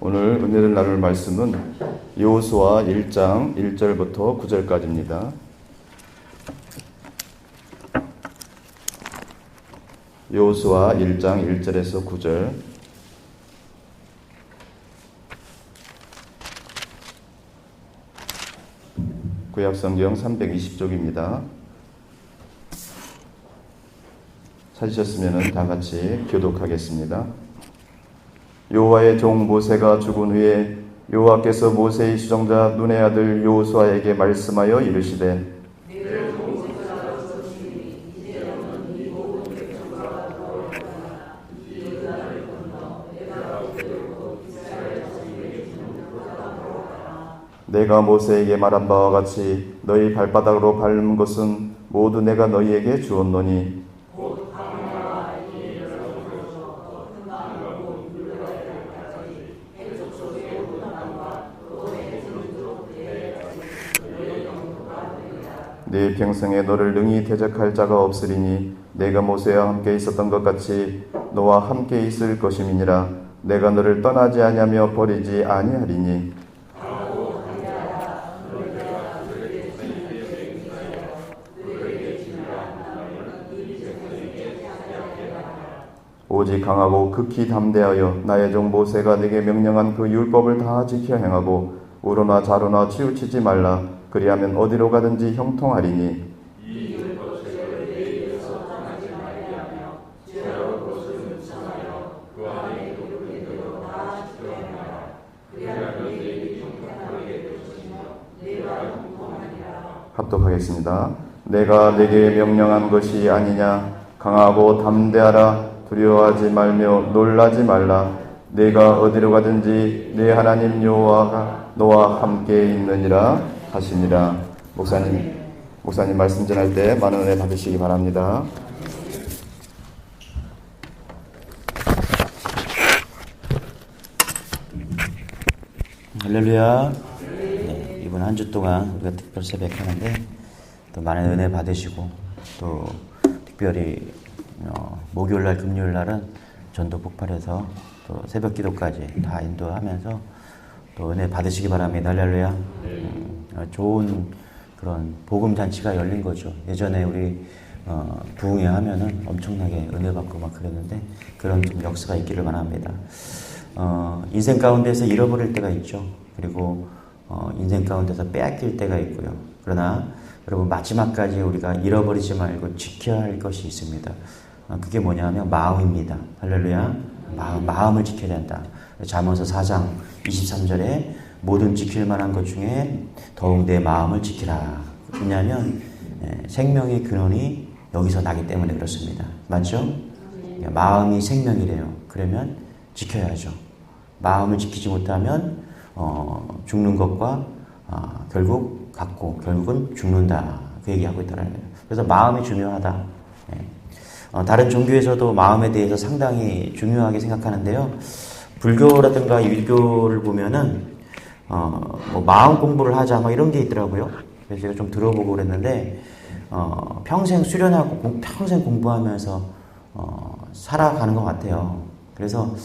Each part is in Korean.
오늘 은혜를 나눌 말씀은 여호수아 1장 1절부터 9절까지입니다. 여호수아 1장 1절에서 9절. 구약성경 320쪽입니다. 찾으셨으면 다 같이 교독하겠습니다. 여호와의 종 모세가 죽은 후에 여호와께서 모세의 수정자 눈의 아들 여호수아에게 말씀하여 이르시되 내가 모세에게 말한 바와 같이 너희 발바닥으로 밟은 것은 모두 내가 너희에게 주었노니 네 평생에 너를 능히 대적할 자가 없으리니 내가 모세와 함께 있었던 것 같이 너와 함께 있을 것임이니라. 내가 너를 떠나지 아니하며 버리지 아니하리니 오직 강하고 극히 담대하여 나의 종 모세가 네게 명령한 그 율법을 다 지켜 행하고 우로나 좌로나 치우치지 말라. 그리하면 어디로 가든지 형통하리니 합독하겠습니다. 내가 네게 명령한 것이 아니냐. 강하고 담대하라. 두려워하지 말며 놀라지 말라. 네가 어디로 가든지 네 하나님 여호와가 너와 함께 있느니라 하시니라. 목사님 말씀 전할 때 많은 은혜 받으시기 바랍니다. 할렐루야. 네, 이번 한 주 동안 우리가 특별 새벽하는데 또 많은 은혜 받으시고 또 특별히 목요일날 금요일날은 전도 폭발해서 또 새벽 기도까지 다 인도하면서 또 은혜 받으시기 바랍니다. 할렐루야. 좋은 그런 복음 잔치가 열린 거죠. 예전에 우리 부흥회 하면은 엄청나게 은혜 받고 막 그랬는데 그런 좀 역사가 있기를 바랍니다. 인생 가운데서 잃어버릴 때가 있죠. 그리고 인생 가운데서 빼앗길 때가 있고요. 그러나 여러분 마지막까지 우리가 잃어버리지 말고 지켜야 할 것이 있습니다. 그게 뭐냐면 마음입니다. 할렐루야. 마음을 지켜야 된다. 잠언서 4장 23절에 모든 지킬 만한 것 중에 더욱 내 마음을 지키라. 왜냐하면 생명의 근원이 여기서 나기 때문에 그렇습니다. 맞죠? 마음이 생명이래요. 그러면 지켜야죠. 마음을 지키지 못하면 죽는 것과 결국 같고 결국은 죽는다. 그 얘기하고 있다는 거예요. 그래서 마음이 중요하다. 다른 종교에서도 마음에 대해서 상당히 중요하게 생각하는데요. 불교라든가 유교를 보면은 뭐 마음 공부를 하자 뭐 이런 게 있더라고요. 그래서 제가 좀 들어보고 그랬는데 평생 수련하고 평생 공부하면서 살아가는 것 같아요. 그래서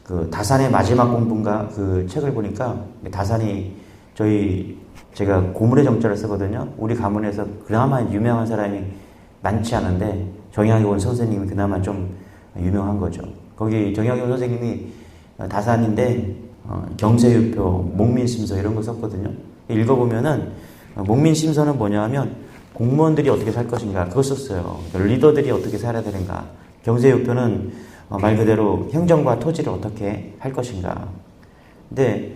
그 다산의 마지막 공부인가 그 책을 보니까 다산이 제가 고물의 정자를 쓰거든요. 우리 가문에서 그나마 유명한 사람이 많지 않은데 정약용 선생님이 그나마 좀 유명한 거죠. 거기 정약용 선생님이 다산인데 경세유표, 목민심서 이런 거 썼거든요. 읽어보면은 목민심서는 뭐냐면 공무원들이 어떻게 살 것인가 그거 썼어요. 리더들이 어떻게 살아야 되는가. 경세유표는 말 그대로 행정과 토지를 어떻게 할 것인가. 근데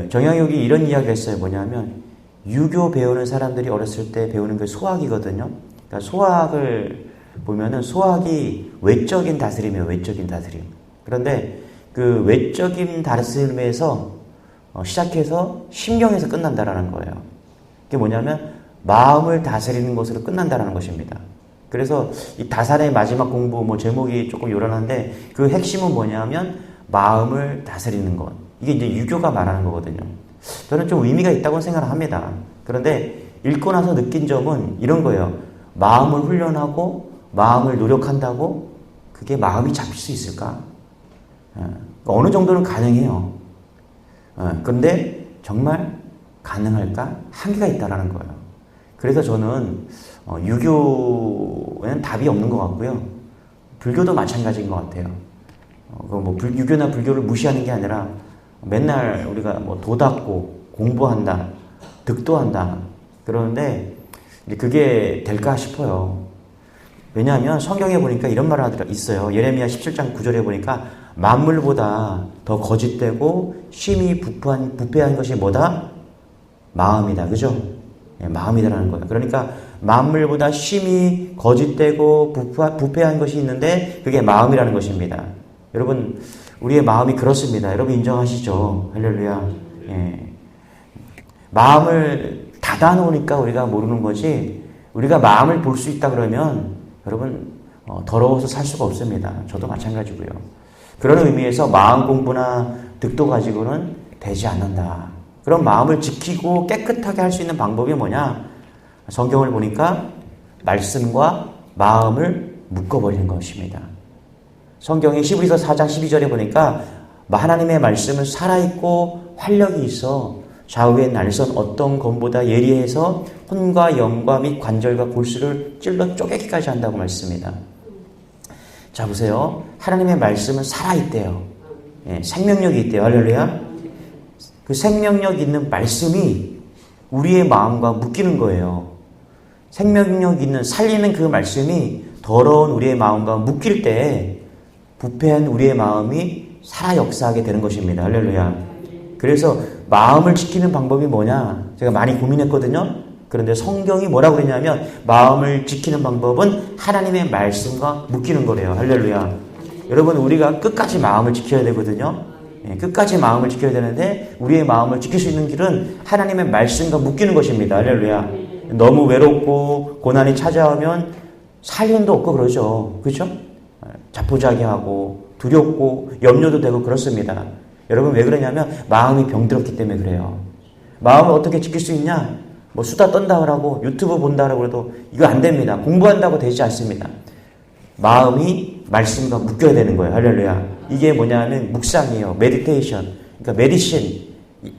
정약용이 이런 이야기를 했어요. 뭐냐면 유교 배우는 사람들이 어렸을 때 배우는 게 소학이거든요. 그러니까 소학을 보면은 소학이 외적인 다스림이에요. 외적인 다스림. 그런데 그 외적인 다스림에서 시작해서 심경에서 끝난다라는 거예요. 그게 뭐냐면 마음을 다스리는 것으로 끝난다라는 것입니다. 그래서 이 다산의 마지막 공부 뭐 제목이 조금 요란한데 그 핵심은 뭐냐면 마음을 다스리는 것. 이게 이제 유교가 말하는 거거든요. 저는 좀 의미가 있다고 생각을 합니다. 그런데 읽고 나서 느낀 점은 이런 거예요. 마음을 훈련하고 마음을 노력한다고 그게 마음이 잡힐 수 있을까? 어느 정도는 가능해요. 그런데 정말 가능할까? 한계가 있다라는 거예요. 그래서 저는 유교에는 답이 없는 것 같고요. 불교도 마찬가지인 것 같아요. 유교나 불교를 무시하는 게 아니라 맨날 우리가 도 닦고 공부한다, 득도한다. 그러는데 그게 될까 싶어요. 왜냐하면 성경에 보니까 이런 말을 있어요. 예레미야 17장 9절에 보니까 만물보다 더 거짓되고 심히 부패한 것이 뭐다? 마음이다. 그죠? 마음이다라는 거예요. 그러니까 만물보다 심히 거짓되고 부패한 것이 있는데 그게 마음이라는 것입니다. 여러분, 우리의 마음이 그렇습니다. 여러분 인정하시죠? 할렐루야. 마음을 닫아놓으니까 우리가 모르는 거지, 우리가 마음을 볼 수 있다 그러면 여러분 더러워서 살 수가 없습니다. 저도 마찬가지고요. 그런 의미에서 마음 공부나 득도 가지고는 되지 않는다. 그런 마음을 지키고 깨끗하게 할 수 있는 방법이 뭐냐? 성경을 보니까 말씀과 마음을 묶어버리는 것입니다. 성경의 히브리서 4장 12절에 보니까 하나님의 말씀은 살아있고 활력이 있어 좌우의 날선 어떤 검보다 예리해서 혼과 영과 및 관절과 골수를 찔러 쪼개기까지 한다고 말씀입니다. 자, 보세요. 하나님의 말씀은 살아있대요. 생명력이 있대요. 할렐루야. 그 생명력 있는 말씀이 우리의 마음과 묶이는 거예요. 생명력 있는 살리는 그 말씀이 더러운 우리의 마음과 묶일 때 부패한 우리의 마음이 살아 역사하게 되는 것입니다. 할렐루야. 그래서 마음을 지키는 방법이 뭐냐? 제가 많이 고민했거든요. 그런데 성경이 뭐라고 그러냐면 마음을 지키는 방법은 하나님의 말씀과 묶이는 거래요. 할렐루야. 여러분, 우리가 끝까지 마음을 지켜야 되거든요. 끝까지 마음을 지켜야 되는데 우리의 마음을 지킬 수 있는 길은 하나님의 말씀과 묶이는 것입니다. 할렐루야. 너무 외롭고 고난이 찾아오면 살림도 없고 그러죠. 그렇죠? 자포자기하고 두렵고 염려도 되고 그렇습니다. 여러분, 왜 그러냐면 마음이 병들었기 때문에 그래요. 마음을 어떻게 지킬 수 있냐? 수다 떤다 그러고 유튜브 본다 그러고 그래도 이거 안 됩니다. 공부한다고 되지 않습니다. 마음이 말씀과 묶여야 되는 거예요. 할렐루야. 이게 뭐냐면 묵상이에요. 메디테이션. 그러니까 메디신.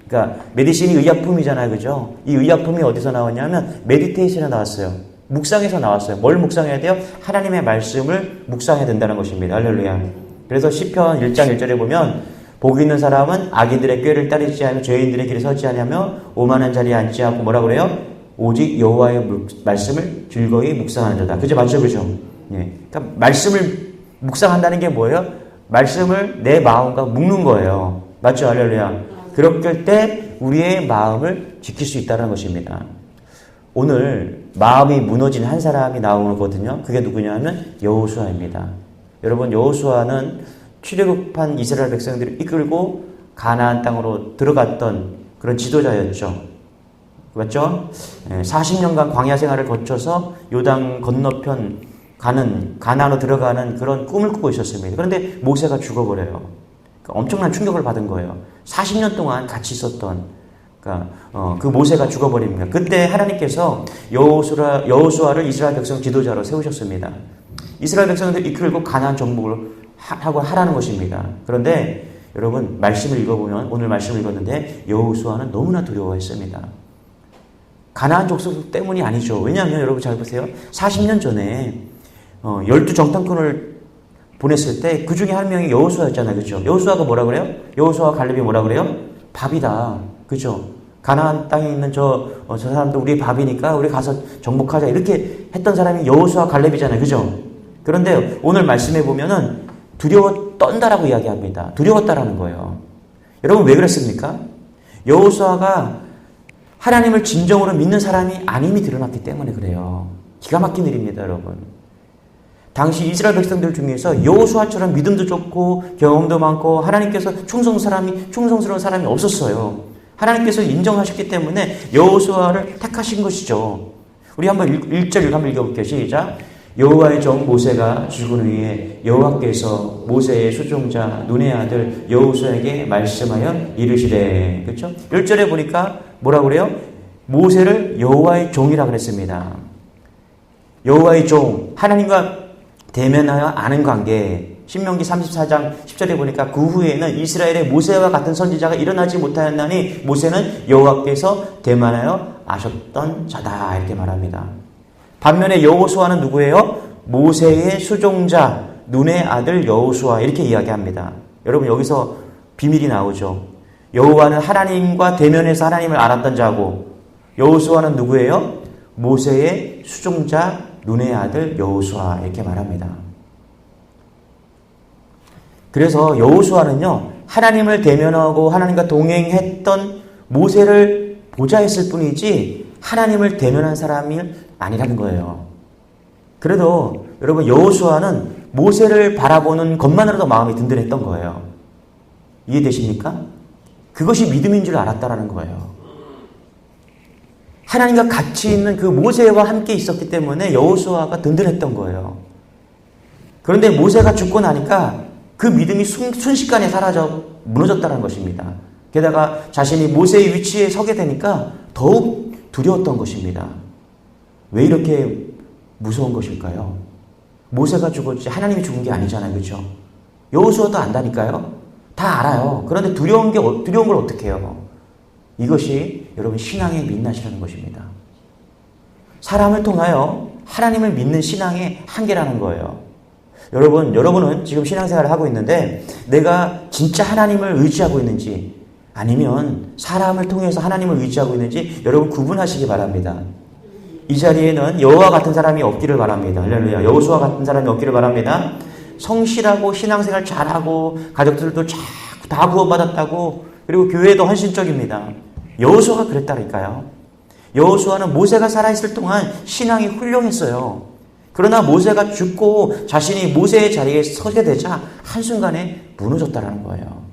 그러니까 메디신이 의약품이잖아요. 그죠? 이 의약품이 어디서 나왔냐면 메디테이션에 나왔어요. 묵상에서 나왔어요. 뭘 묵상해야 돼요? 하나님의 말씀을 묵상해야 된다는 것입니다. 할렐루야. 그래서 시편 1장 1절에 보면 복 있는 사람은 악인들의 꾀를 따르지 않으며 죄인들의 길에 서지 않으며 오만한 자리에 앉지 않고 뭐라 그래요? 오직 여호와의 말씀을 즐거이 묵상하는 자다. 그죠? 맞죠? 그죠? 그러니까 말씀을 묵상한다는 게 뭐예요? 말씀을 내 마음과 묶는 거예요. 맞죠? 할렐루야. 그럴 때 우리의 마음을 지킬 수 있다는 것입니다. 오늘 마음이 무너진 한 사람이 나오거든요. 그게 누구냐면 여호수아입니다. 여러분, 여호수아는 출애굽한 이스라엘 백성들을 이끌고 가나안 땅으로 들어갔던 그런 지도자였죠. 맞죠? 40년간 광야 생활을 거쳐서 요단 건너편 가는 가나안으로 들어가는 그런 꿈을 꾸고 있었습니다. 그런데 모세가 죽어버려요. 그러니까 엄청난 충격을 받은 거예요. 40년 동안 같이 있었던 그 모세가 죽어버립니다. 그때 하나님께서 여호수아를 이스라엘 백성 지도자로 세우셨습니다. 이스라엘 백성들을 이끌고 가나안 정복을 하고 하라는 것입니다. 그런데 여러분, 말씀을 읽어보면 오늘 말씀을 읽었는데 여호수아는 너무나 두려워했습니다. 가나안 족속 때문이 아니죠. 왜냐하면 여러분 잘 보세요. 40년 전에 12정탐꾼을 보냈을 때 그 중에 한 명이 여호수아였잖아요. 그렇죠? 여호수아가 뭐라 그래요? 여호수아와 갈렙이 뭐라 그래요? 밥이다. 그렇죠? 가나안 땅에 있는 저 사람들 우리 밥이니까 우리 가서 정복하자. 이렇게 했던 사람이 여호수아 갈렙이잖아요. 그죠? 그런데 오늘 말씀해 보면은 두려워 떤다라고 이야기합니다. 두려웠다라는 거예요. 여러분, 왜 그랬습니까? 여호수아가 하나님을 진정으로 믿는 사람이 아님이 드러났기 때문에 그래요. 기가 막힌 일입니다, 여러분. 당시 이스라엘 백성들 중에서 여호수아처럼 믿음도 좋고 경험도 많고 하나님께서 충성스러운 사람이 없었어요. 하나님께서 인정하셨기 때문에 여호수아를 택하신 것이죠. 우리 한번 1절 한번 읽어볼게요. 시작. 여호와의 종 모세가 죽은 후에 여호와께서 모세의 수종자 눈의 아들 여호수아에게 말씀하여 이르시되. 그렇죠? 1절에 보니까 뭐라고 그래요? 모세를 여호와의 종이라고 그랬습니다. 여호와의 종, 하나님과 대면하여 아는 관계. 신명기 34장 10절에 보니까 그 후에는 이스라엘의 모세와 같은 선지자가 일어나지 못하였나니 모세는 여호와께서 대면하여 아셨던 자다 이렇게 말합니다. 반면에 여호수아는 누구예요? 모세의 수종자 눈의 아들 여호수아 이렇게 이야기합니다. 여러분 여기서 비밀이 나오죠. 여호와는 하나님과 대면해서 하나님을 알았던 자고 여호수아는 누구예요? 모세의 수종자 눈의 아들 여호수아 이렇게 말합니다. 그래서 여호수아는요 하나님을 대면하고 하나님과 동행했던 모세를 보좌했을 뿐이지 하나님을 대면한 사람이 아니라는 거예요. 그래도 여러분 여호수아는 모세를 바라보는 것만으로도 마음이 든든했던 거예요. 이해되십니까? 그것이 믿음인 줄 알았다라는 거예요. 하나님과 같이 있는 그 모세와 함께 있었기 때문에 여호수아가 든든했던 거예요. 그런데 모세가 죽고 나니까 그 믿음이 순식간에 사라져 무너졌다는 것입니다. 게다가 자신이 모세의 위치에 서게 되니까 더욱 두려웠던 것입니다. 왜 이렇게 무서운 것일까요? 모세가 죽었지 하나님이 죽은 게 아니잖아요. 그렇죠? 여호수아도 안다니까요. 다 알아요. 그런데 두려운 걸 어떻게 해요? 이것이 여러분 신앙의 민낯이라는 것입니다. 사람을 통하여 하나님을 믿는 신앙의 한계라는 거예요. 여러분은 지금 신앙생활을 하고 있는데 내가 진짜 하나님을 의지하고 있는지 아니면 사람을 통해서 하나님을 의지하고 있는지 여러분 구분하시기 바랍니다. 이 자리에는 여호와 같은 사람이 없기를 바랍니다. 할렐루야. 여호수아 같은 사람이 없기를 바랍니다. 성실하고 신앙생활 잘하고 가족들도 다 구원받았다고 그리고 교회도 헌신적입니다. 여호수아가 그랬다니까요. 여호수아는 모세가 살아있을 동안 신앙이 훌륭했어요. 그러나 모세가 죽고 자신이 모세의 자리에 서게 되자 한순간에 무너졌다는 거예요.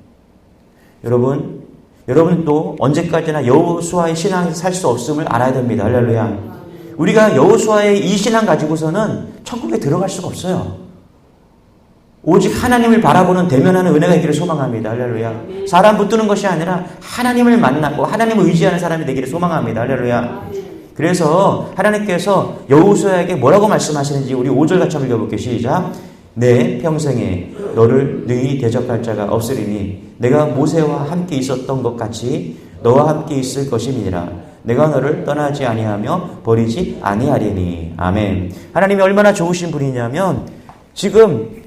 여러분도 언제까지나 여호수아의 신앙에서 살 수 없음을 알아야 됩니다. 할렐루야. 우리가 여호수아의 이 신앙 가지고서는 천국에 들어갈 수가 없어요. 오직 하나님을 바라보는 대면하는 은혜가 있기를 소망합니다. 할렐루야. 사람 붙드는 것이 아니라 하나님을 만나고 하나님을 의지하는 사람이 되기를 소망합니다. 할렐루야. 그래서 하나님께서 여호수아에게 뭐라고 말씀하시는지 우리 5절 같이 한번 읽어볼게요. 시작. 내 평생에 너를 능히 대적할 자가 없으리니 내가 모세와 함께 있었던 것 같이 너와 함께 있을 것임이니라. 내가 너를 떠나지 아니하며 버리지 아니하리니. 아멘. 하나님이 얼마나 좋으신 분이냐면 지금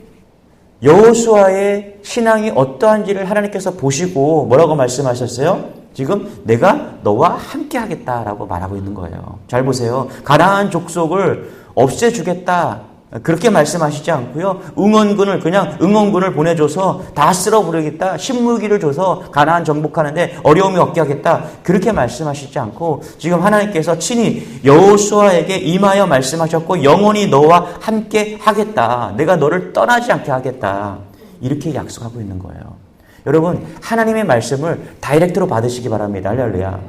여호수아의 신앙이 어떠한지를 하나님께서 보시고 뭐라고 말씀하셨어요? 지금 내가 너와 함께 하겠다라고 말하고 있는 거예요. 잘 보세요. 가나안 족속을 없애주겠다. 그렇게 말씀하시지 않고요. 응원군을 보내줘서 다 쓸어버리겠다. 신무기를 줘서 가나안 정복하는데 어려움이 없게 하겠다. 그렇게 말씀하시지 않고 지금 하나님께서 친히 여호수아에게 임하여 말씀하셨고 영원히 너와 함께 하겠다. 내가 너를 떠나지 않게 하겠다. 이렇게 약속하고 있는 거예요. 여러분 하나님의 말씀을 다이렉트로 받으시기 바랍니다. 할렐루야.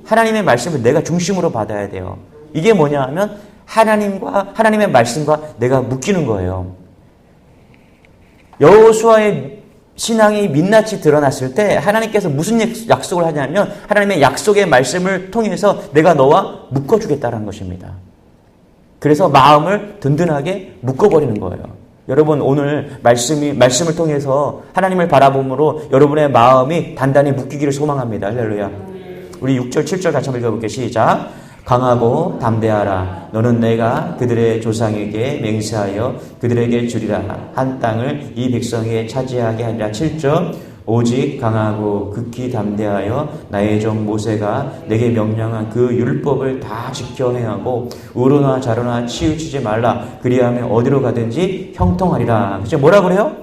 하나님의 말씀을 내가 중심으로 받아야 돼요. 이게 뭐냐 하면 하나님의 말씀과 내가 묶이는 거예요. 여호수아의 신앙이 민낯이 드러났을 때 하나님께서 무슨 약속을 하냐면 하나님의 약속의 말씀을 통해서 내가 너와 묶어주겠다는 것입니다. 그래서 마음을 든든하게 묶어버리는 거예요. 여러분 오늘 말씀을 통해서 하나님을 바라봄으로 여러분의 마음이 단단히 묶이기를 소망합니다. 할렐루야. 우리 6절 7절 같이 한번 읽어볼게요. 시작. 강하고 담대하라. 너는 내가 그들의 조상에게 맹세하여 그들에게 주리라 한 땅을 이 백성에게 차지하게 하리라. 7절. 오직 강하고 극히 담대하여 나의 종 모세가 내게 명령한 그 율법을 다 지켜 행하고 우로나 좌로나 치우치지 말라. 그리하면 어디로 가든지 형통하리라. 그죠? 뭐라 그래요?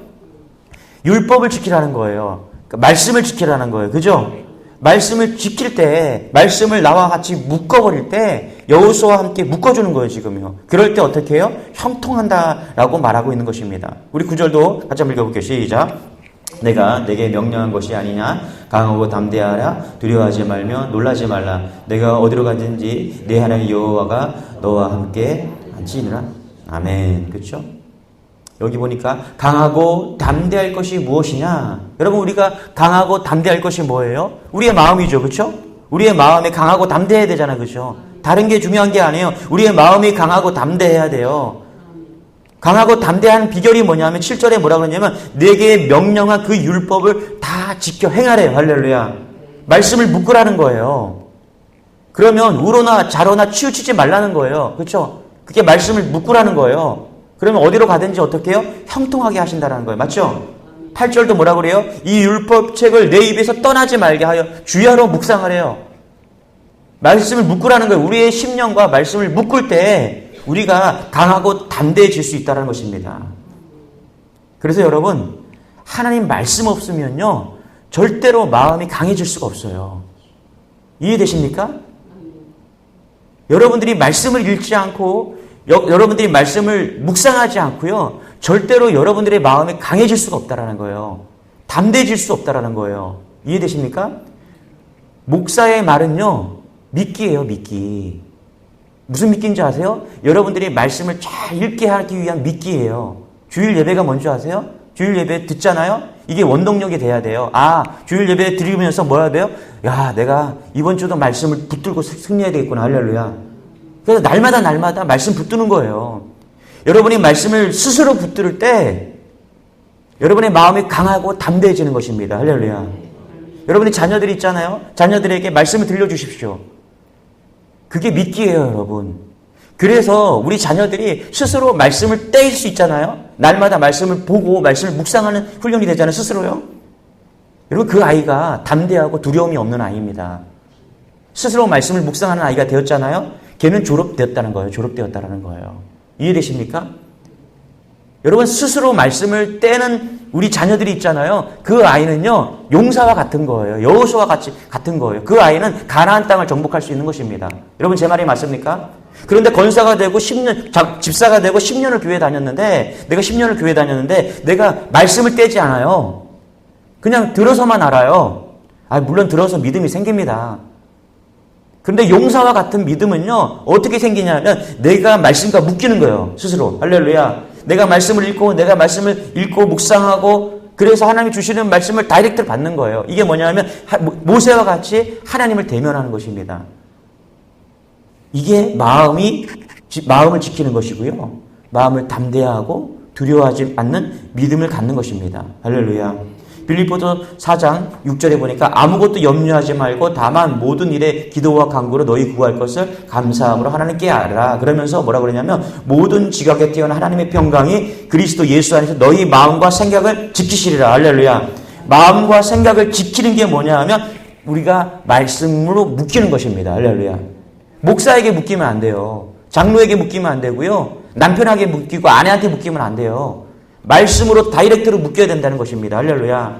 율법을 지키라는 거예요. 그러니까 말씀을 지키라는 거예요. 그죠? 말씀을 지킬 때, 말씀을 나와 같이 묶어버릴 때 여호수아와 함께 묶어주는 거예요. 지금요. 그럴 때 어떻게 해요? 형통한다라고 말하고 있는 것입니다. 우리 9절도 같이 한번 읽어볼게요. 시작. 내가 내게 명령한 것이 아니냐. 강하고 담대하라. 두려워하지 말며 놀라지 말라. 내가 어디로 가든지 내 하나님 여호와가 너와 함께 앉으리라. 아멘. 그렇죠? 여기 보니까 강하고 담대할 것이 무엇이냐? 여러분 우리가 강하고 담대할 것이 뭐예요? 우리의 마음이죠. 그렇죠? 우리의 마음이 강하고 담대해야 되잖아요. 그렇죠? 다른 게 중요한 게 아니에요. 우리의 마음이 강하고 담대해야 돼요. 강하고 담대한 비결이 뭐냐면 7절에 뭐라고 그러냐면 내게 명령한 그 율법을 다 지켜 행하래요. 할렐루야. 말씀을 묶으라는 거예요. 그러면 우로나 좌로나 치우치지 말라는 거예요. 그렇죠? 그게 말씀을 묶으라는 거예요. 그러면 어디로 가든지 어떻게 해요? 형통하게 하신다는 거예요. 맞죠? 8절도 뭐라고 그래요? 이 율법책을 내 입에서 떠나지 말게 하여 주야로 묵상하래요. 말씀을 묶으라는 거예요. 우리의 심령과 말씀을 묶을 때 우리가 강하고 담대해질 수 있다는 것입니다. 그래서 여러분, 하나님 말씀 없으면요, 절대로 마음이 강해질 수가 없어요. 이해되십니까? 여러분들이 말씀을 읽지 않고, 여러분들이 말씀을 묵상하지 않고요, 절대로 여러분들의 마음이 강해질 수가 없다는 거예요. 담대해질 수 없다는 거예요. 이해되십니까? 목사의 말은요, 미끼예요, 미끼. 무슨 미끼인지 아세요? 여러분들이 말씀을 잘 읽게 하기 위한 미끼예요. 주일 예배가 뭔지 아세요? 주일 예배 듣잖아요? 이게 원동력이 돼야 돼요. 아, 주일 예배 드리면서 뭐 해야 돼요? 야, 내가 이번 주도 말씀을 붙들고 승리해야 되겠구나. 할렐루야. 그래서 날마다 말씀 붙드는 거예요. 여러분이 말씀을 스스로 붙들 때 여러분의 마음이 강하고 담대해지는 것입니다. 할렐루야. 여러분이 자녀들이 있잖아요. 자녀들에게 말씀을 들려주십시오. 그게 미끼예요, 여러분. 그래서 우리 자녀들이 스스로 말씀을 떼일 수 있잖아요. 날마다 말씀을 보고 말씀을 묵상하는 훈련이 되잖아요, 스스로요. 여러분, 그 아이가 담대하고 두려움이 없는 아이입니다. 스스로 말씀을 묵상하는 아이가 되었잖아요. 걔는 졸업되었다는 거예요. 졸업되었다는 거예요. 이해되십니까? 여러분, 스스로 말씀을 떼는 우리 자녀들이 있잖아요. 그 아이는요, 용사와 같은 거예요. 여호수아와 같은 거예요. 그 아이는 가나안 땅을 정복할 수 있는 것입니다. 여러분, 제 말이 맞습니까? 그런데 권사가 되고 10년, 집사가 되고 10년을 교회 다녔는데, 내가 10년을 교회 다녔는데, 내가 말씀을 떼지 않아요. 그냥 들어서만 알아요. 물론 들어서 믿음이 생깁니다. 그런데 용사와 같은 믿음은요, 어떻게 생기냐면, 내가 말씀과 묶이는 거예요. 스스로. 할렐루야. 내가 말씀을 읽고 묵상하고 그래서 하나님이 주시는 말씀을 다이렉트로 받는 거예요. 이게 뭐냐면 모세와 같이 하나님을 대면하는 것입니다. 이게 마음을 지키는 것이고요. 마음을 담대하고 두려워하지 않는 믿음을 갖는 것입니다. 할렐루야. 빌립보서 4장 6절에 보니까 아무것도 염려하지 말고 다만 모든 일에 기도와 간구로 너희 구할 것을 감사함으로 하나님께 알아라. 그러면서 뭐라고 그러냐면 모든 지각에 뛰어난 하나님의 평강이 그리스도 예수 안에서 너희 마음과 생각을 지키시리라. 할렐루야. 마음과 생각을 지키는 게 뭐냐 하면 우리가 말씀으로 묶이는 것입니다. 할렐루야. 목사에게 묶이면 안 돼요. 장로에게 묶이면 안 되고요. 남편에게 묶이고 아내한테 묶이면 안 돼요. 말씀으로 다이렉트로 묶여야 된다는 것입니다. 할렐루야.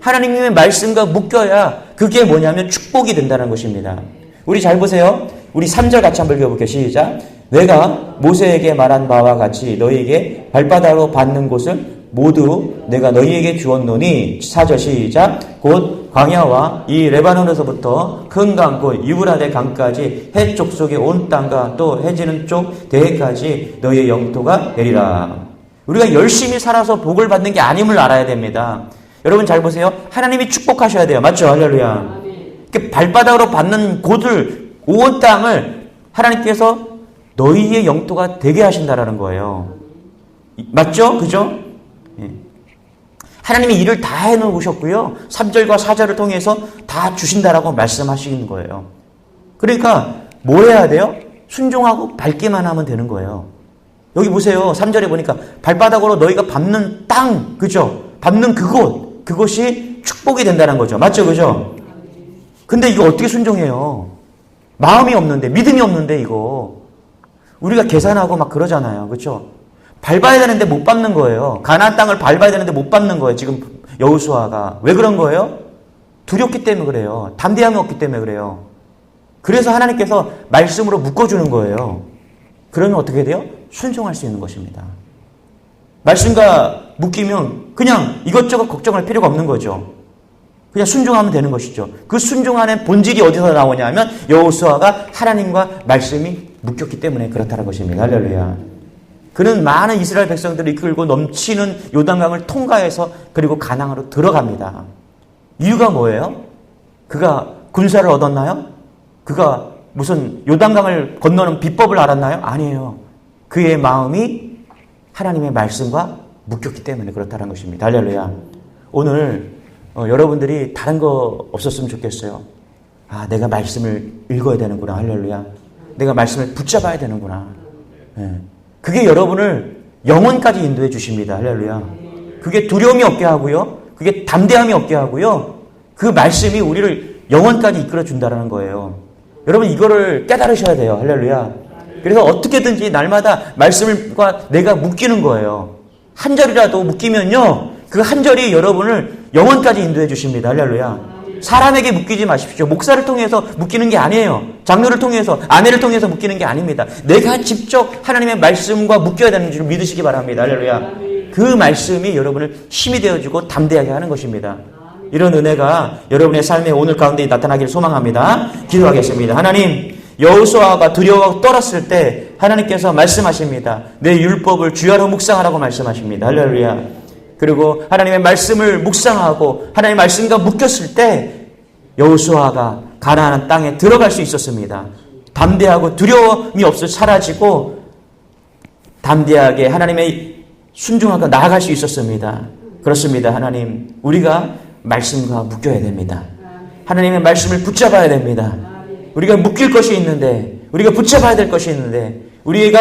하나님의 말씀과 묶여야 그게 뭐냐면 축복이 된다는 것입니다. 우리 잘 보세요. 우리 3절 같이 한번 읽어볼게요. 시작. 내가 모세에게 말한 바와 같이 너희에게 발바닥으로 받는 곳을 모두 내가 너희에게 주었노니 4절 시작. 곧 광야와 이 레바논에서부터 큰 강 곧 유브라데 강까지 해 족속의 온 땅과 또 해지는 쪽 대해까지 너희의 영토가 되리라. 우리가 열심히 살아서 복을 받는 게 아님을 알아야 됩니다. 여러분 잘 보세요. 하나님이 축복하셔야 돼요. 맞죠? 할렐루야. 발바닥으로 받는 곳을 온 땅을 하나님께서 너희의 영토가 되게 하신다라는 거예요. 맞죠? 그죠? 예. 하나님이 일을 다 해놓으셨고요. 3절과 4절을 통해서 다 주신다라고 말씀하시는 거예요. 그러니까 뭐 해야 돼요? 순종하고 밟기만 하면 되는 거예요. 여기 보세요. 3절에 보니까 발바닥으로 너희가 밟는 땅, 그죠? 밟는 그것이 축복이 된다는 거죠. 맞죠? 그죠? 근데 이거 어떻게 순종해요? 마음이 없는데, 믿음이 없는데, 이거. 우리가 계산하고 막 그러잖아요. 그죠? 밟아야 되는데 못 밟는 거예요. 가나안 땅을 밟아야 되는데 못 밟는 거예요. 지금 여호수아가. 왜 그런 거예요? 두렵기 때문에 그래요. 담대함이 없기 때문에 그래요. 그래서 하나님께서 말씀으로 묶어주는 거예요. 그러면 어떻게 돼요? 순종할 수 있는 것입니다. 말씀과 묶이면 그냥 이것저것 걱정할 필요가 없는 거죠. 그냥 순종하면 되는 것이죠. 그 순종하는 본질이 어디서 나오냐면 여호수아가 하나님과 말씀이 묶였기 때문에 그렇다는 것입니다. 할렐루야. 그는 많은 이스라엘 백성들을 이끌고 넘치는 요단강을 통과해서 그리고 가나안으로 들어갑니다. 이유가 뭐예요? 그가 군사를 얻었나요? 그가 무슨 요단강을 건너는 비법을 알았나요? 아니에요. 그의 마음이 하나님의 말씀과 묶였기 때문에 그렇다는 것입니다. 할렐루야. 오늘 여러분들이 다른 거 없었으면 좋겠어요. 아, 내가 말씀을 읽어야 되는구나. 할렐루야. 내가 말씀을 붙잡아야 되는구나. 예. 그게 여러분을 영혼까지 인도해 주십니다. 할렐루야. 그게 두려움이 없게 하고요. 그게 담대함이 없게 하고요. 그 말씀이 우리를 영혼까지 이끌어 준다는 거예요. 여러분 이거를 깨달으셔야 돼요. 할렐루야. 그래서 어떻게든지 날마다 말씀과 내가 묶이는 거예요. 한 절이라도 묶이면요. 그 한 절이 여러분을 영혼까지 인도해 주십니다. 할렐루야. 사람에게 묶이지 마십시오. 목사를 통해서 묶이는 게 아니에요. 장로를 통해서, 아내를 통해서 묶이는 게 아닙니다. 내가 직접 하나님의 말씀과 묶여야 되는 줄 믿으시기 바랍니다. 할렐루야. 그 말씀이 여러분을 힘이 되어주고 담대하게 하는 것입니다. 이런 은혜가 여러분의 삶의 오늘 가운데 나타나기를 소망합니다. 기도하겠습니다. 하나님, 여호수아가 두려워하고 떨었을 때 하나님께서 말씀하십니다. 내 율법을 주야로 묵상하라고 말씀하십니다. 할렐루야. 그리고 하나님의 말씀을 묵상하고 하나님의 말씀과 묶였을 때 여호수아가 가나안 땅에 들어갈 수 있었습니다. 담대하고 두려움이 없어 사라지고 담대하게 하나님의 순종하고 나아갈 수 있었습니다. 그렇습니다. 하나님, 우리가 말씀과 묶여야 됩니다. 하나님의 말씀을 붙잡아야 됩니다. 우리가 묶일 것이 있는데, 우리가 붙잡아야 될 것이 있는데, 우리의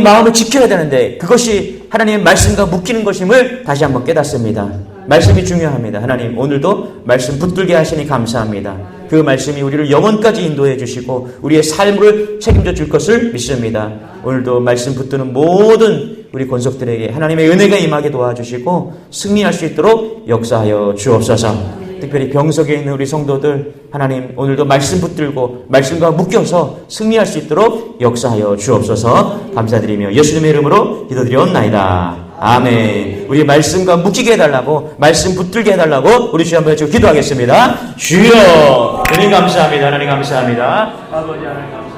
마음을 지켜야 되는데 그것이 하나님의 말씀과 묶이는 것임을 다시 한번 깨닫습니다. 말씀이 중요합니다. 하나님, 오늘도 말씀 붙들게 하시니 감사합니다. 그 말씀이 우리를 영혼까지 인도해 주시고 우리의 삶을 책임져 줄 것을 믿습니다. 오늘도 말씀 붙드는 모든 우리 권속들에게 하나님의 은혜가 임하게 도와주시고 승리할 수 있도록 역사하여 주옵소서. 특별히 병석에 있는 우리 성도들, 하나님 오늘도 말씀 붙들고 말씀과 묶여서 승리할 수 있도록 역사하여 주옵소서. 감사드리며 예수님의 이름으로 기도드리옵나이다. 아멘. 우리 말씀과 묶이게 해달라고, 말씀 붙들게 해달라고 우리 주 한번 해주고 기도하겠습니다. 주여, 하나님 감사합니다. 하나님 감사합니다. 아버지 하나님 감사합니다.